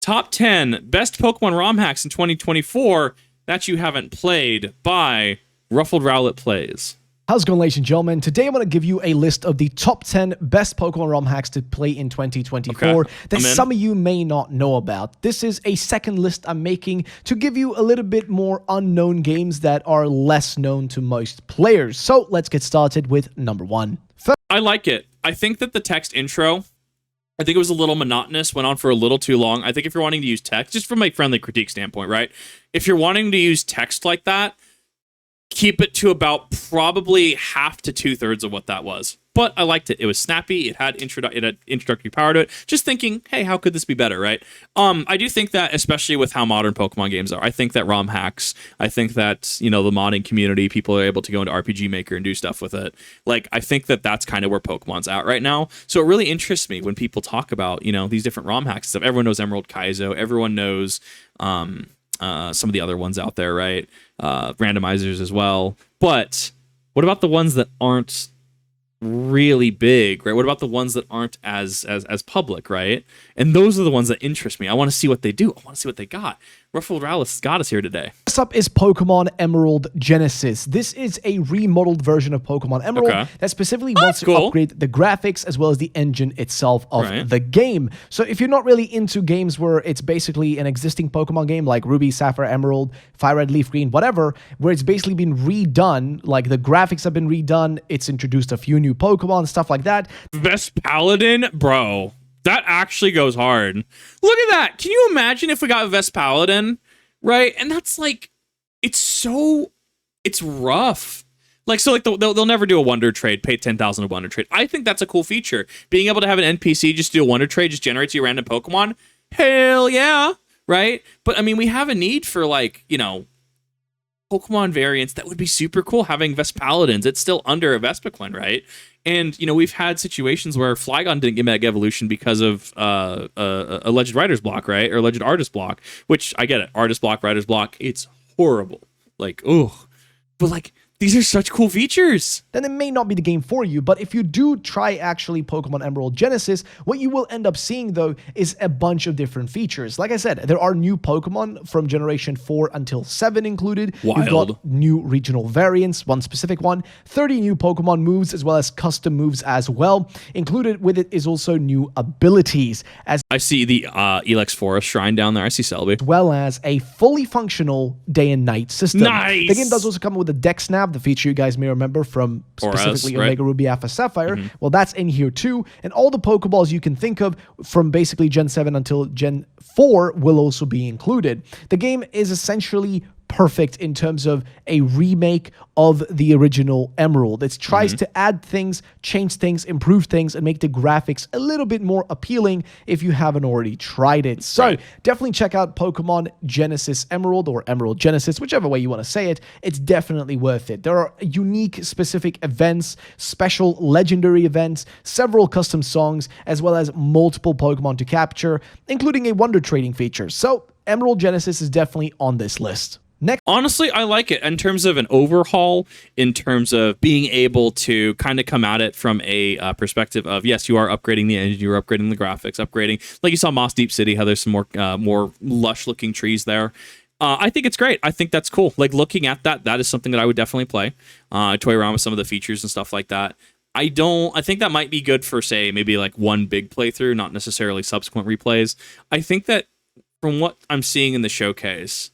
Top 10 Best Pokemon ROM Hacks in 2024 that you haven't played by RuffledRowlit Plays. How's it going, ladies and gentlemen? Today I'm going to give you a list of the top 10 best Pokemon ROM hacks to play in 2024 that some of you may not know about. This is a second list I'm making to give you a little bit more unknown games that are less known to most players. So let's get started with number 1. I like it. I think that the text intro, I think it was a little monotonous, went on for a little too long. I think if you're wanting to use text, just from a friendly critique standpoint, right? If you're wanting to use text like that, keep it to about probably half to 2/3 of what that was. But I liked it. It was snappy. It had introductory power to it. Just thinking, hey, how could this be better, right? I do think that, especially with how modern Pokemon games are, I think that ROM hacks, I think that, you know, the modding community, people are able to go into RPG Maker and do stuff with it. Like, I think that that's kind of where Pokemon's at right now. So it really interests me when people talk about, you know, these different ROM hacks and stuff. Everyone knows Emerald Kaizo. Everyone knows some of the other ones out there, right? Randomizers as well. But what about the ones that aren't really big, right? What about the ones that aren't as public, right? And those are the ones that interest me. I want to see what they do. I want to see what they got. RuffledRowlit got us here today. Next up is Pokemon Emerald Genesis. This is a remodeled version of Pokemon Emerald that specifically wants to upgrade the graphics as well as the engine itself of the game. So if you're not really into games where it's basically an existing Pokemon game like Ruby, Sapphire, Emerald, Fire Red, Leaf Green, whatever, where it's basically been redone, like the graphics have been redone, it's introduced a few new Pokemon, stuff like that. Vespaladin, bro. That actually goes hard. Look at that. Can you imagine if we got Vespaladin, right? And that's like, it's rough. Like, so like they'll never do a Wonder Trade, pay 10,000 a Wonder Trade. I think that's a cool feature. Being able to have an NPC just do a Wonder Trade, just generates you a random Pokemon. Hell yeah, right? But I mean, we have a need for, like, you know, Pokemon variants that would be super cool having Vespaladins. It's still under a Vespiquen, right? And, you know, we've had situations where Flygon didn't get Mega Evolution because of a alleged writer's block, right? Or alleged artist block, which I get it. Artist block, writer's block. It's horrible. Like, ugh. But, like, these are such cool features. Then it may not be the game for you, but if you do try actually Pokemon Emerald Genesis, what you will end up seeing, though, is a bunch of different features. Like I said, there are new Pokemon from Generation 4 until 7 included. Wild. You've got new regional variants, one specific one, 30 new Pokemon moves, as well as custom moves as well. Included with it is also new abilities. As I see the Elex Forest Shrine down there. I see Celebi. As well as a fully functional day and night system. Nice! The game does also come with a Deck Snap, the feature you guys may remember from specifically Omega Ruby Alpha Sapphire. Well, that's in here too. And all the Pokeballs you can think of from basically Gen 7 until Gen 4 will also be included. The game is essentially perfect in terms of a remake of the original Emerald. It tries to add things, change things, improve things, and make the graphics a little bit more appealing if you haven't already tried it. So definitely check out Pokemon Genesis Emerald or Emerald Genesis, whichever way you want to say it. It's definitely worth it. There are unique specific events, special legendary events, several custom songs, as well as multiple Pokemon to capture, including a Wonder Trading feature. So Emerald Genesis is definitely on this list. Next. Honestly, I like it in terms of an overhaul, in terms of being able to kind of come at it from a perspective of, yes, you are upgrading the engine, you're upgrading the graphics, upgrading, like you saw Moss Deep City, how there's some more lush-looking trees there. I think it's great. I think that's cool. Like, looking at that is something that I would definitely play. Toy around with some of the features and stuff like that. I think that might be good for, say, maybe like one big playthrough, not necessarily subsequent replays. I think that from what I'm seeing in the showcase,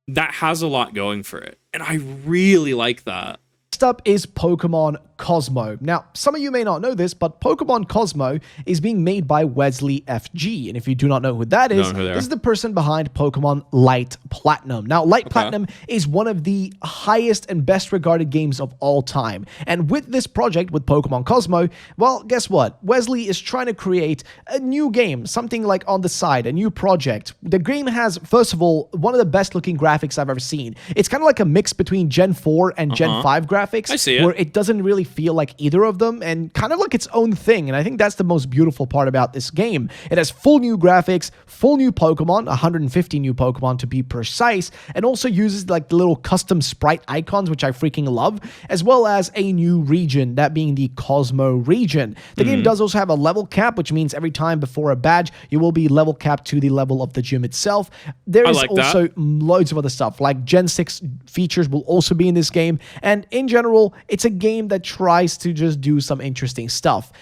that has a lot going for it, and I really like that. Next up is Pokemon Cosmo. Now, some of you may not know this, but Pokemon Cosmo is being made by Wesley FG. And if you do not know who that is, this is the person behind Pokemon Light Platinum. Now, Light Platinum is one of the highest and best regarded games of all time. And with this project, with Pokemon Cosmo, well, guess what? Wesley is trying to create a new game, something like on the side, a new project. The game has, first of all, one of the best looking graphics I've ever seen. It's kind of like a mix between Gen 4 and Gen 5 graphics. I see it. Where it doesn't really really feel like either of them and kind of like its own thing. And I think that's the most beautiful part about this game. It has full new graphics, full new Pokemon, 150 new Pokemon to be precise, and also uses like the little custom sprite icons, which I freaking love, as well as a new region, that being the Cosmo region. The game does also have a level cap, which means every time before a badge, you will be level capped to the level of the gym itself. There is also loads of other stuff, like Gen 6 features will also be in this game, and in general, it's a game that tries to just do some interesting stuff.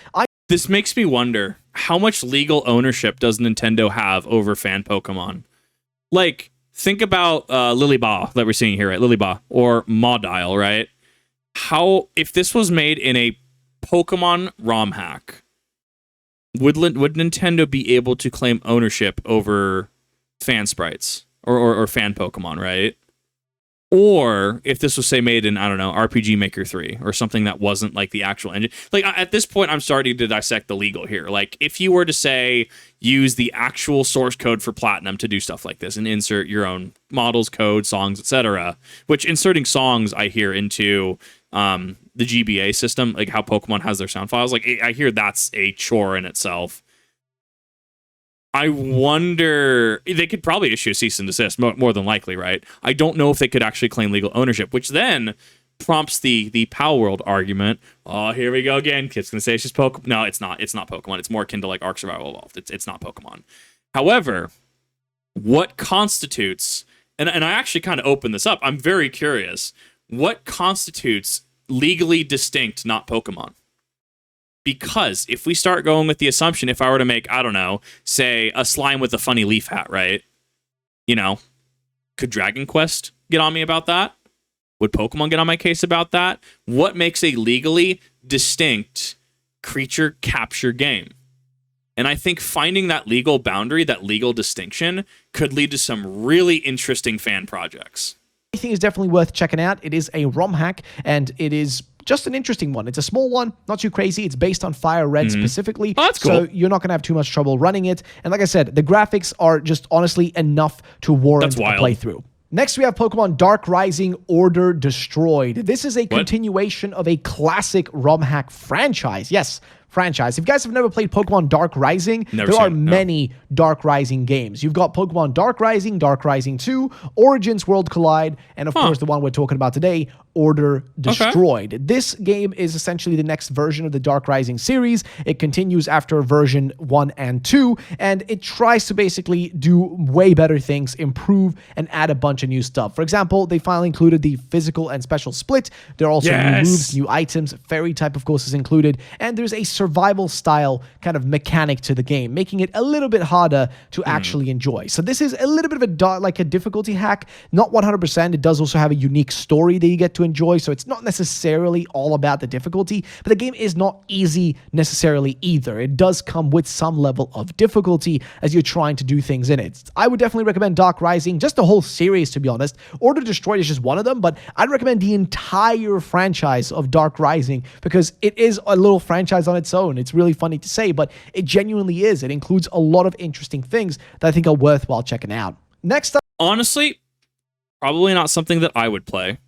This makes me wonder, how much legal ownership does Nintendo have over fan Pokemon? Like, think about Lillibaugh that we're seeing here, right? Lillibaugh, or Mawdile, right? If this was made in a Pokemon ROM hack, would Nintendo be able to claim ownership over fan sprites or fan Pokemon, right? Or if this was, say, made in, I don't know, RPG Maker 3 or something that wasn't like the actual engine. Like, at this point, I'm starting to dissect the legal here. Like, if you were to, say, use the actual source code for Platinum to do stuff like this and insert your own models, code, songs, etc., which inserting songs, I hear, into the GBA system, like how Pokemon has their sound files, like, I hear that's a chore in itself. I wonder, they could probably issue a cease and desist, more than likely, right? I don't know if they could actually claim legal ownership, which then prompts the Pal World argument. Oh, here we go again. Kid's going to say it's just Pokemon. No, it's not. It's not Pokemon. It's more akin to like Ark Survival Evolved. It's not Pokemon. However, what constitutes, and I actually kind of opened this up. I'm very curious. What constitutes legally distinct not Pokemon? Because if we start going with the assumption, if I were to make, I don't know, say a slime with a funny leaf hat, right? You know, could Dragon Quest get on me about that? Would Pokemon get on my case about that? What makes a legally distinct creature capture game? And I think finding that legal boundary, that legal distinction, could lead to some really interesting fan projects. I think it's definitely worth checking out. It is a ROM hack, and it is just an interesting one. It's a small one, not too crazy. It's based on Fire Red specifically. Oh, that's cool. So you're not going to have too much trouble running it. And like I said, the graphics are just honestly enough to warrant a playthrough. Next, we have Pokemon Dark Rising Order Destroyed. This is a continuation of a classic ROM hack franchise. Yes, franchise. If you guys have never played Pokemon Dark Rising, there are many Dark Rising games. You've got Pokemon Dark Rising 2, Origins World Collide, and of course the one we're talking about today, Order Destroyed. This game is essentially the next version of the Dark Rising series. It continues after version 1 and 2, and it tries to basically do way better things, improve, and add a bunch of new stuff. For example, they finally included the physical and special split. There are also new moves, new items, fairy type, of course, is included, and there's a survival style kind of mechanic to the game, making it a little bit harder to actually enjoy. So this is a little bit of a difficulty hack, not 100%. It does also have a unique story that you get to enjoy, so it's not necessarily all about the difficulty, but the game is not easy necessarily either. It does come with some level of difficulty as you're trying to do things in it. I would definitely recommend Dark Rising, just the whole series, to be honest. Order Destroyed is just one of them, but I'd recommend the entire franchise of Dark Rising because it is a little franchise on its own. It's really funny to say, but it genuinely is. It includes a lot of interesting things that I think are worthwhile checking out. Next up, honestly, probably not something that I would play.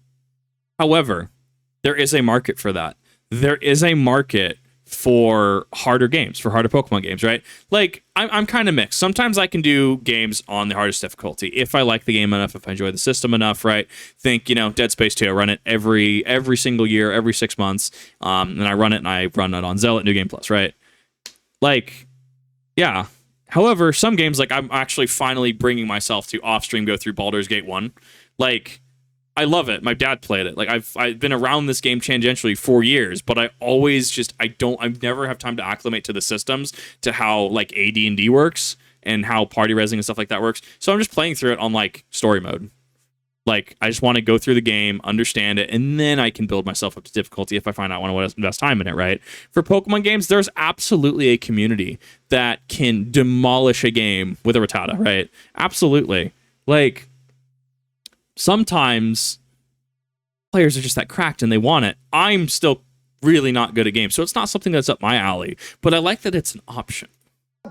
However, there is a market for that. There is a market for harder games, for harder Pokemon games, right? Like, I'm kind of mixed. Sometimes I can do games on the hardest difficulty if I like the game enough, if I enjoy the system enough, right? Think, Dead Space 2. I run it every single year, every 6 months, and I run it on Zealot New Game Plus, right? Like, yeah. However, some games, like, I'm actually finally bringing myself to off-stream go through Baldur's Gate 1. Like, I love it. My dad played it. Like, I've been around this game tangentially for years, but I always I never have time to acclimate to the systems, to how like AD&D works and how party resing and stuff like that works. So I'm just playing through it on like story mode. Like, I just want to go through the game, understand it, and then I can build myself up to difficulty if I find out I want to invest time in it, right? For Pokemon games, there's absolutely a community that can demolish a game with a Rattata, right? Absolutely. Like, sometimes players are just that cracked and they want it. I'm still really not good at games, so it's not something that's up my alley, but I like that it's an option.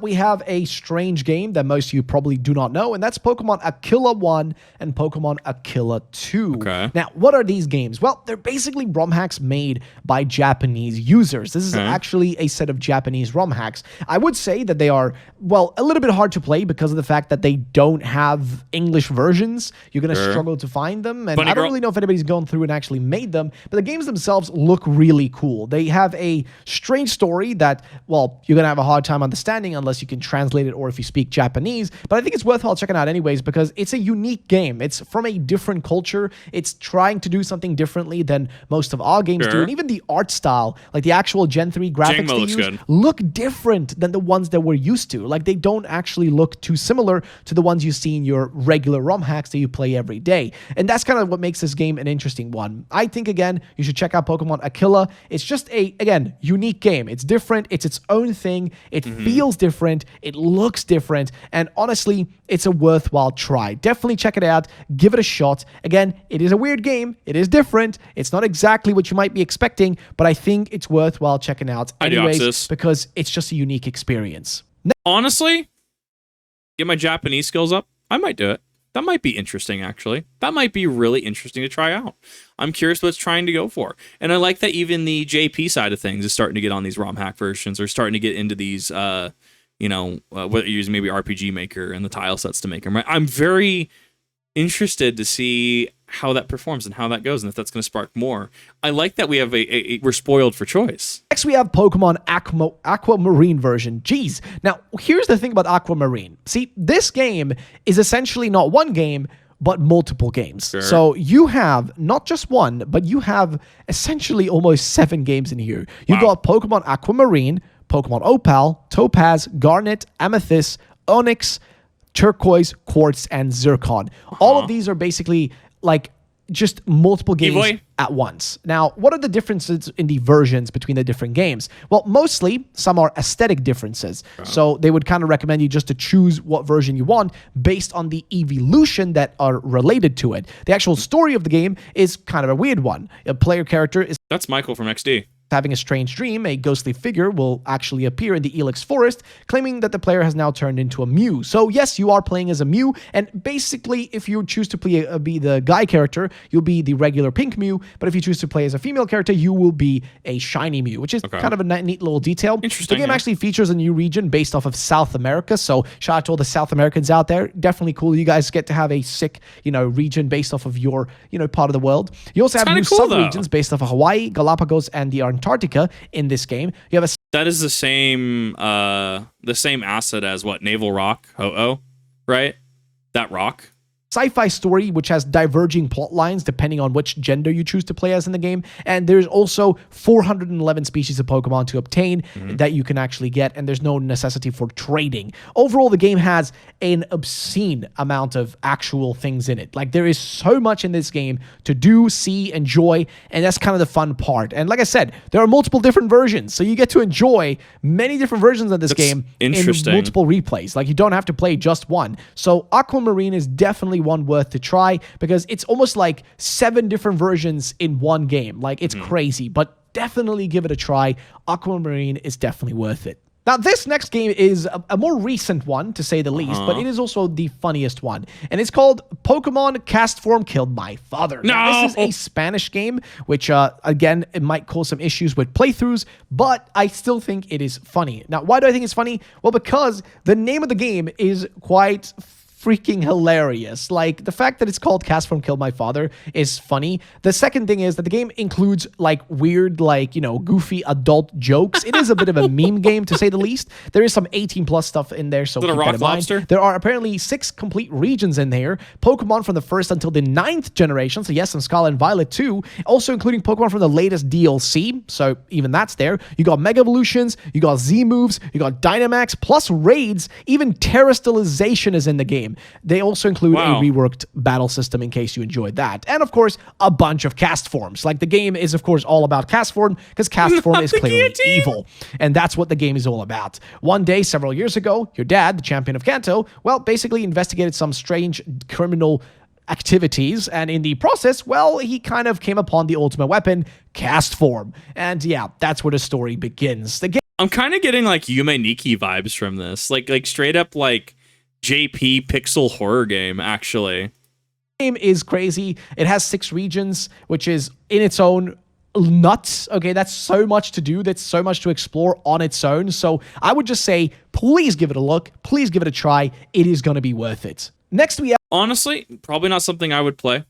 We have a strange game that most of you probably do not know, and that's Pokemon Achilla 1 and Pokemon Achilla 2. Okay. Now, what are these games? Well, they're basically ROM hacks made by Japanese users. This is actually a set of Japanese ROM hacks. I would say that they are, well, a little bit hard to play because of the fact that they don't have English versions. You're going to struggle to find them, and I don't really know if anybody's gone through and actually made them, but the games themselves look really cool. They have a strange story that, well, you're going to have a hard time understanding unless you can translate it or if you speak Japanese, but I think it's worthwhile checking out anyways because it's a unique game. It's from a different culture. It's trying to do something differently than most of our games do, and even the art style, like the actual Gen 3 graphics they use, look different than the ones that we're used to. Like, they don't actually look too similar to the ones you see in your regular ROM hacks that you play every day, and that's kind of what makes this game an interesting one. I think, again, you should check out Pokemon Achilla. It's just a, again, unique game. It's different. It's its own thing. It feels different. It looks different, and honestly, it's a worthwhile try. Definitely check it out. Give it a shot. Again, it is a weird game. It is different. It's not exactly what you might be expecting, but I think it's worthwhile checking out anyways because it's just a unique experience. Honestly, get my Japanese skills up. I might do it. That might be interesting, actually. That might be really interesting to try out. I'm curious what it's trying to go for. And I like that even the JP side of things is starting to get on these ROM hack versions or starting to get into these, whether you're using maybe RPG Maker and the tile sets to make them, right? I'm very interested to see how that performs and how that goes and if that's going to spark more. I like that we have we're spoiled for choice. Next, we have Pokemon Aquamarine version. Jeez. Now, here's the thing about Aquamarine. See, this game is essentially not one game, but multiple games. So you have not just one, but you have essentially almost 7 games in here. You got Pokemon Aquamarine, Pokemon Opal, Topaz, Garnet, Amethyst, Onyx, Turquoise, Quartz, and Zircon. All of these are basically like just multiple games at once. Now, what are the differences in the versions between the different games? Well, mostly some are aesthetic differences. So they would kind of recommend you just to choose what version you want based on the evolution that are related to it. The actual story of the game is kind of a weird one. A player character is... That's Michael from XD. Having a strange dream, a ghostly figure will actually appear in the Ilex forest, claiming that the player has now turned into a Mew. So yes, you are playing as a Mew, and basically, if you choose to play be the guy character, you'll be the regular pink Mew, but if you choose to play as a female character, you will be a shiny Mew, which is kind of a neat little detail. Interesting. The game actually features a new region based off of South America, so shout out to all the South Americans out there. Definitely cool. You guys get to have a sick, region based off of your, part of the world. You also have new sub-regions based off of Hawaii, Galapagos, and the Antarctica in this game. You have that is the same asset as what Naval Rock Ho-Oh, right? That rock. Sci-fi story which has diverging plot lines depending on which gender you choose to play as in the game, and there's also 411 species of Pokemon to obtain that you can actually get, and there's no necessity for trading. Overall, the game has an obscene amount of actual things in it. Like, there is so much in this game to do, see, enjoy, and that's kind of the fun part. And like I said, there are multiple different versions, so you get to enjoy many different versions of this game in multiple replays. Like, you don't have to play just one. So Aquamarine is definitely one worth to try because it's almost like 7 different versions in one game. Like, it's crazy, but definitely give it a try. Aquamarine is definitely worth it. Now, this next game is a more recent one, to say the least, but it is also the funniest one. And it's called Pokemon Castform Killed My Father. No! Now, this is a Spanish game, which, again, it might cause some issues with playthroughs, but I still think it is funny. Now, why do I think it's funny? Well, because the name of the game is quite freaking hilarious. Like, the fact that it's called Castform Killed My Father is funny. The second thing is that the game includes like weird, like, goofy adult jokes. It is a bit of a meme game, to say the least. There is some 18+ stuff in there, so keep that in mind. There are apparently 6 complete regions in there. Pokemon from the 1st until the 9th generation, so yes, some Scarlet and Violet too. Also including Pokemon from the latest DLC, so even that's there. You got Mega Evolutions, you got Z moves, you got Dynamax, plus raids. Even Terastallization is in the game. They also include a reworked battle system in case you enjoyed that. And of course, a bunch of cast forms. Like, the game is of course all about Castform because Castform is clearly evil. And that's what the game is all about. One day, several years ago, your dad, the champion of Kanto, well, basically investigated some strange criminal activities, and in the process, well, he kind of came upon the ultimate weapon, Castform. And yeah, that's where the story begins. The game I'm kind of getting like Yume Nikki vibes from this. Like straight up like JP pixel horror game, actually. Game is crazy. It has 6 regions, which is in its own nuts. Okay, that's so much to do. That's so much to explore on its own. So I would just say, please give it a look. Please give it a try. It is going to be worth it. Next, we have... Honestly, probably not something I would play.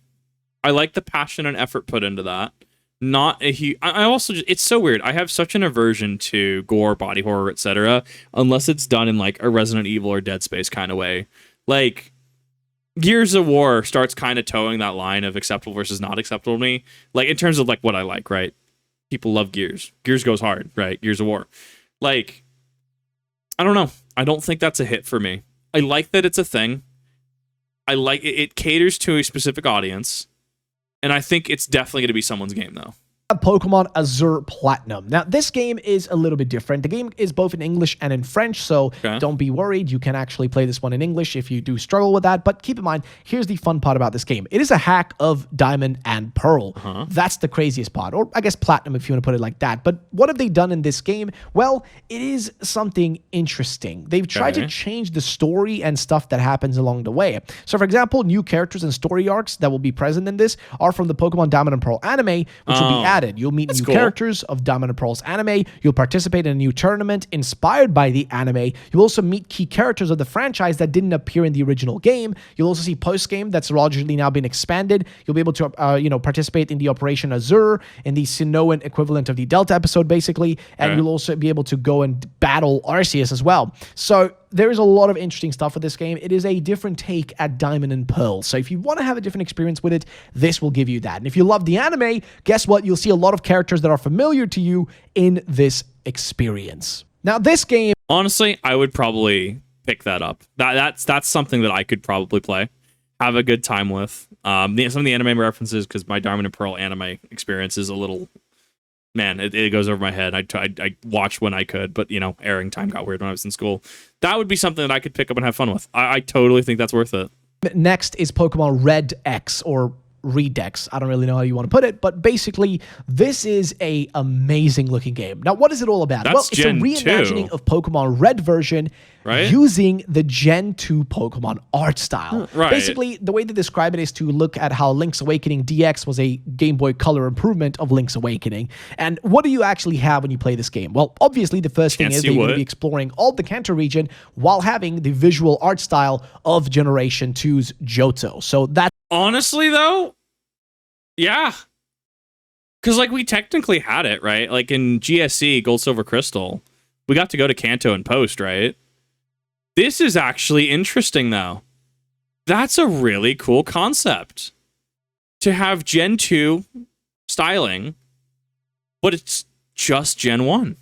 I like the passion and effort put into that. Not a huge... I also just... It's so weird. I have such an aversion to gore, body horror, etc. Unless it's done in like a Resident Evil or Dead Space kind of way. Like... Gears of War starts kind of towing that line of acceptable versus not acceptable to me. Like, in terms of, like, what I like, right? People love Gears. Gears goes hard, right? Gears of War. Like, I don't know. I don't think that's a hit for me. I like that it's a thing. I like it. It caters to a specific audience. And I think it's definitely going to be someone's game, though. Pokemon Azure Platinum. Now, this game is a little bit different. The game is both in English and in French, so don't be worried. You can actually play this one in English if you do struggle with that. But keep in mind, here's the fun part about this game. It is a hack of Diamond and Pearl. That's the craziest part, or I guess Platinum if you want to put it like that. But what have they done in this game? Well, it is something interesting. They've tried to change the story and stuff that happens along the way. So, for example, new characters and story arcs that will be present in this are from the Pokemon Diamond and Pearl anime, which will be added. You'll meet new characters of Diamond and Pearl's anime. You'll participate in a new tournament inspired by the anime. You'll also meet key characters of the franchise that didn't appear in the original game. You'll also see post-game that's largely now been expanded. You'll be able to, participate in the Operation Azure, in the Sinnohan equivalent of the Delta episode, basically. And you'll also be able to go and battle Arceus as well. So there is a lot of interesting stuff with this game. It is a different take at Diamond and Pearl. So if you want to have a different experience with it, this will give you that. And if you love the anime, guess what? You'll see a lot of characters that are familiar to you in this experience. Now, this game... Honestly, I would probably pick that up. That's something that I could probably play. Have a good time with. Some of the anime references, because my Diamond and Pearl anime experience is a little... Man, it goes over my head. I watched when I could, but, airing time got weird when I was in school. That would be something that I could pick up and have fun with. I totally think that's worth it. Next is Pokemon Redex, or Redex. I don't really know how you want to put it, but basically, this is a amazing looking game. Now, what is it all about? That's it's a reimagining of Pokemon Red version using the Gen 2 Pokemon art style. Basically, the way they describe it is to look at how Link's Awakening DX was a Game Boy Color improvement of Link's Awakening. And what do you actually have when you play this game? Well, obviously, the first thing is that you're going to be exploring all the Kanto region while having the visual art style of Generation 2's Johto. So that's... Honestly, though, yeah. Because, we technically had it, right? Like, in GSC, Gold, Silver, Crystal, we got to go to Kanto and Post, right? This is actually interesting, though. That's a really cool concept. To have Gen 2 styling, but it's just Gen 1.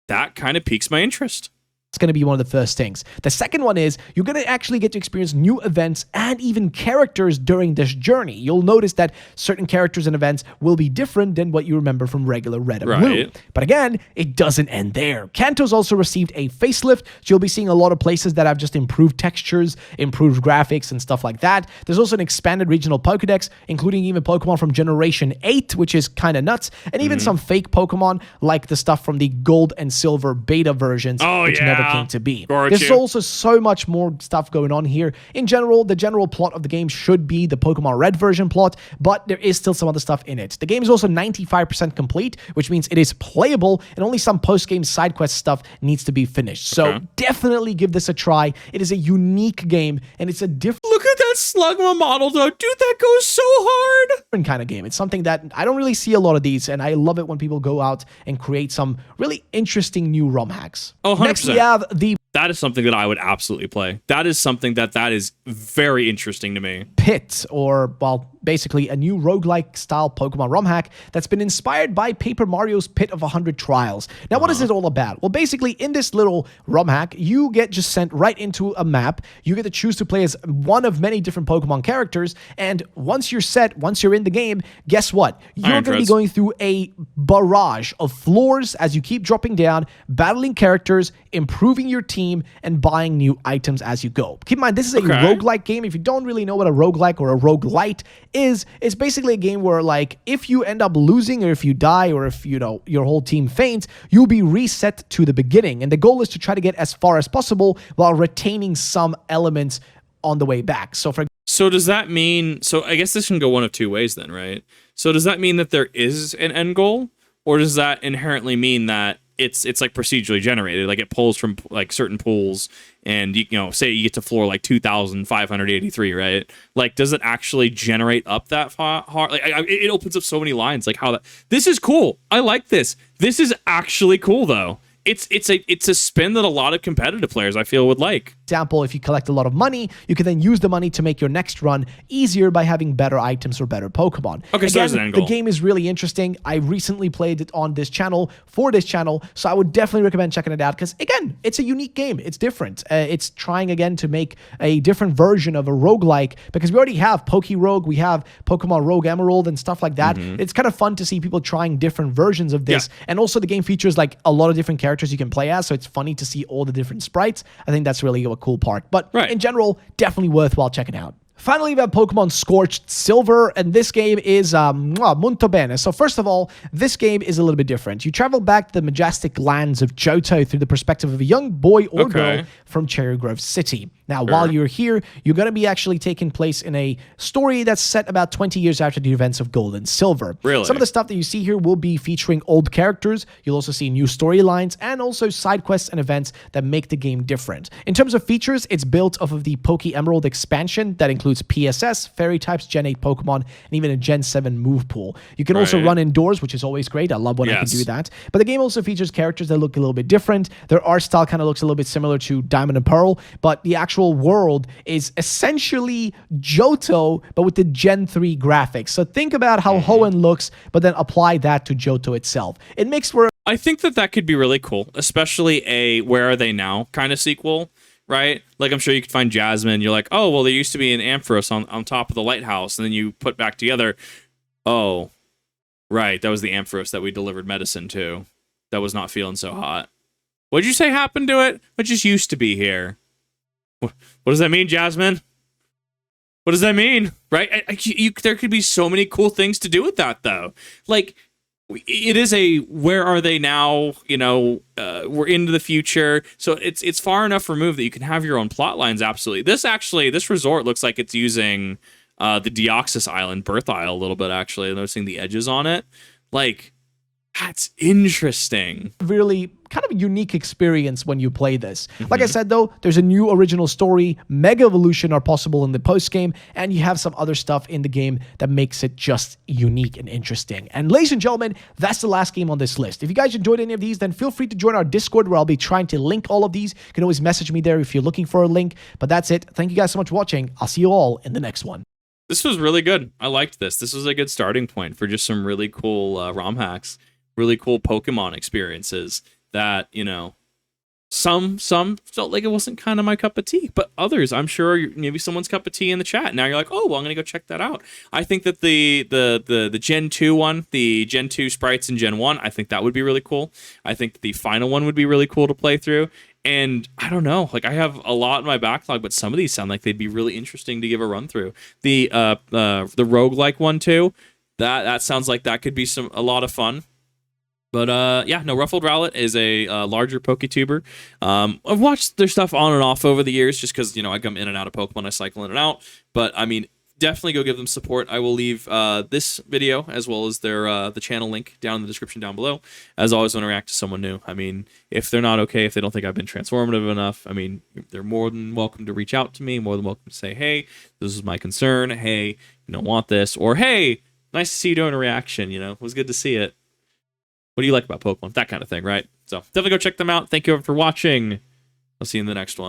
That kind of piques my interest. It's going to be one of the first things. The second one is you're going to actually get to experience new events and even characters during this journey. You'll notice that certain characters and events will be different than what you remember from regular Red and Blue. But again, it doesn't end there. Kanto's also received a facelift, so you'll be seeing a lot of places that have just improved textures, improved graphics, and stuff like that. There's also an expanded regional Pokedex, including even Pokemon from Generation 8, which is kind of nuts, and even some fake Pokemon, like the stuff from the Gold and Silver beta versions, which never came to be. There's also so much more stuff going on here. In general, the general plot of the game should be the Pokemon Red version plot, but there is still some other stuff in it. The game is also 95% complete, which means it is playable, and only some post-game side quest stuff needs to be finished. So definitely give this a try. It is a unique game, and it's a different... Look at that Slugma model, though. Dude, that goes so hard. Kind of game. It's something that I don't really see a lot of these, and I love it when people go out and create some really interesting new ROM hacks. Oh, 100%. Next, we have the... That is something that I would absolutely play. That is something that is very interesting to me. Pit, or, well, basically a new roguelike style Pokemon ROM hack that's been inspired by Paper Mario's Pit of 100 Trials. Now, what is it all about? Well, basically, in this little ROM hack, you get just sent right into a map. You get to choose to play as one of many different Pokemon characters, and once you're set, once you're in the game, guess what? You're going to be going through a barrage of floors as you keep dropping down, battling characters, improving your team, and buying new items as you go. Keep in mind, this is a roguelike game. If you don't really know what a roguelike or a roguelite is, it's basically a game where, like, if you end up losing or if you die or if, you know, your whole team faints, you'll be reset to the beginning. And the goal is to try to get as far as possible while retaining some elements on the way back. So does that mean, so I guess this can go one of two ways then, right? So does that mean that there is an end goal, or does that inherently mean that it's like procedurally generated, like it pulls from like certain pools, and you know, say you get to floor like 2,583, right? Like, does it actually generate up that far? Like, it opens up so many lines. Like, how that, this is cool. I like this. This is actually cool though. It's a spin that a lot of competitive players, I feel, would like. Example, if you collect a lot of money, you can then use the money to make your next run easier by having better items or better Pokemon. Okay, so there's an end goal. The game is really interesting. I recently played it on this channel, for this channel, so I would definitely recommend checking it out because, again, it's a unique game. It's different. It's trying, again, to make a different version of a roguelike because we already have Poke-Rogue, we have Pokemon Rogue Emerald and stuff like that. It's kind of fun to see people trying different versions of this. Yeah. And also the game features like a lot of different characters you can play as, so it's funny to see all the different sprites. I think that's really a cool part. But in general, definitely worthwhile checking out. Finally, we have Pokemon Scorched Silver, and this game is molto bene. So first of all, this game is a little bit different. You travel back to the majestic lands of Johto through the perspective of a young boy or girl from Cherry Grove City. Now, while you're here, you're going to be actually taking place in a story that's set about 20 years after the events of Gold and Silver. Really? Some of the stuff that you see here will be featuring old characters. You'll also see new storylines and also side quests and events that make the game different. In terms of features, it's built off of the Poke Emerald expansion that includes PSS, Fairy types, Gen 8 Pokemon, and even a Gen 7 move pool. You can also run indoors, which is always great. I love when I can do that. But the game also features characters that look a little bit different. Their art style kind of looks a little bit similar to Diamond and Pearl, but the actual world is essentially Johto, but with the Gen 3 graphics. So think about how Hoenn looks, but then apply that to Johto itself. It makes for... I think that could be really cool, especially a Where Are They Now kind of sequel, right? Like, I'm sure you could find Jasmine. You're like, oh, well, there used to be an Ampharos on top of the lighthouse, and then you put back together, oh, right, that was the Ampharos that we delivered medicine to. That was not feeling so hot. What'd you say happened to it? It just used to be here. What does that mean, Jasmine? What does that mean? Right? There could be so many cool things to do with that, though. Like, it is a Where Are They Now? You know, we're into the future, so it's far enough removed that you can have your own plot lines. Absolutely. This resort looks like it's using the Deoxys Island Birth Isle a little bit. Actually, noticing the edges on it, like. That's interesting. Really kind of a unique experience when you play this. Like I said, though, there's a new original story. Mega Evolution are possible in the post-game, and you have some other stuff in the game that makes it just unique and interesting. And ladies and gentlemen, that's the last game on this list. If you guys enjoyed any of these, then feel free to join our Discord where I'll be trying to link all of these. You can always message me there if you're looking for a link. But that's it. Thank you guys so much for watching. I'll see you all in the next one. This was really good. I liked this. This was a good starting point for just some really cool ROM hacks. Really cool Pokemon experiences that, you know, some felt like it wasn't kind of my cup of tea, but others, I'm sure maybe someone's cup of tea in the chat. Now you're like, oh, well, I'm gonna go check that out. I think that the Gen 2 one, the Gen 2 sprites in Gen 1, I think that would be really cool. I think the final one would be really cool to play through. And I don't know, like I have a lot in my backlog, but some of these sound like they'd be really interesting to give a run through. The roguelike one too, that sounds like that could be a lot of fun. But yeah, no, RuffledRowlit is a larger PokeTuber. I've watched their stuff on and off over the years just because, you know, I come in and out of Pokemon, I cycle in and out. But I mean, definitely go give them support. I will leave this video as well as their the channel link down in the description down below. As always, when I react to someone new, I mean, if they're not okay, if they don't think I've been transformative enough, I mean, they're more than welcome to reach out to me, more than welcome to say, hey, this is my concern. Hey, you don't want this. Or, hey, nice to see you doing a reaction. You know, it was good to see it. What do you like about Pokemon? That kind of thing, right? So definitely go check them out. Thank you for watching. I'll see you in the next one.